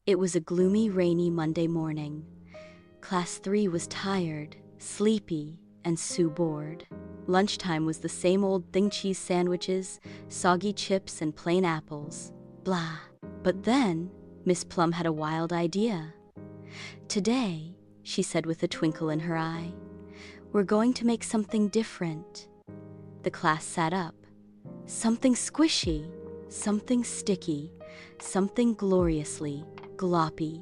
It was a gloomy, rainy Monday morning. Class 3 was tired, sleepy, and bored. Lunchtime was the same old thing: cheese sandwiches, soggy chips, and plain apples. Blah. But then, Miss Plum had a wild idea. "Today," she said with a twinkle in her eye, "we're going to make something different." The class sat up. Something squishy, something sticky, something gloriously gloppy.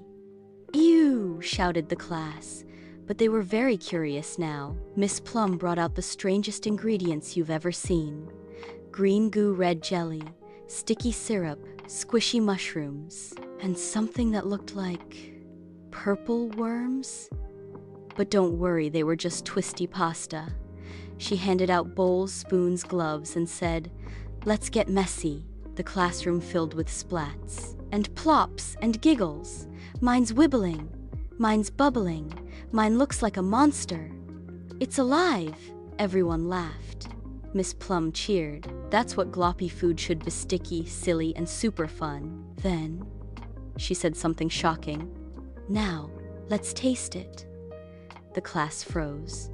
"Ew!" shouted the class, but they were very curious now. Miss Plum brought out the strangest ingredients you've ever seen: green goo, red jelly, sticky syrup, squishy mushrooms, and something that looked like purple worms. But don't worry, they were just twisty pasta. She handed out bowls, spoons, gloves, and said, "Let's get messy." The classroom filled with splats, and plops, and giggles. "Mine's wibbling, mine's bubbling, mine looks like a monster. It's alive!" Everyone laughed. Miss Plum cheered. "That's what Gloppy Food should be: sticky, silly, and super fun." Then she said something shocking. "Now, let's taste it." The class froze.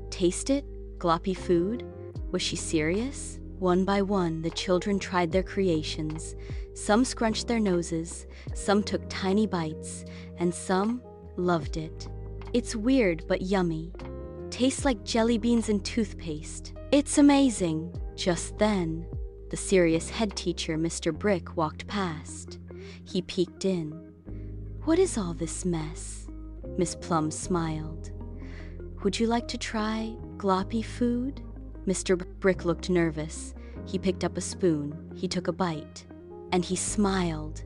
Taste it? Gloppy Food? Was she serious? One by one, the children tried their creations. Some scrunched their noses, some took tiny bites, and some loved it. "It's weird but yummy. Tastes like jelly beans and toothpaste. It's amazing." Just then, the serious head teacher, Mr. Brick, walked past. He peeked in. "What is all this mess?" Miss Plum smiled. "Would you like to try Gloppy Food?" Mr. Brick looked nervous. He picked up a spoon, he took a bite, and he smiled.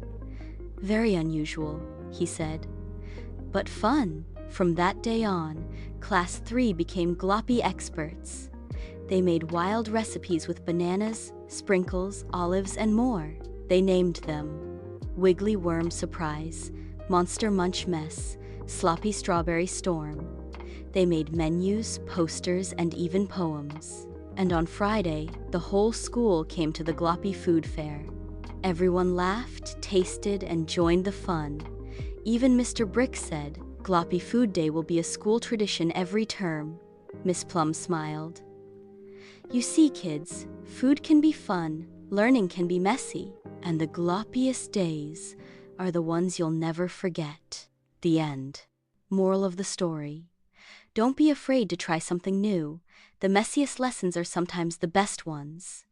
"Very unusual," he said, "but fun." From that day on, Class 3 became Gloppy experts. They made wild recipes with bananas, sprinkles, olives, and more. They named them Wiggly Worm Surprise, Monster Munch Mess, Sloppy Strawberry Storm. They made menus, posters, and even poems. And on Friday, the whole school came to the Gloppy Food Fair. Everyone laughed, tasted, and joined the fun. Even Mr. Brick said, "Gloppy Food Day will be a school tradition every term." Miss Plum smiled. "You see, kids, food can be fun, learning can be messy, and the gloppiest days are the ones you'll never forget." The end. Moral of the story: don't be afraid to try something new. The messiest lessons are sometimes the best ones.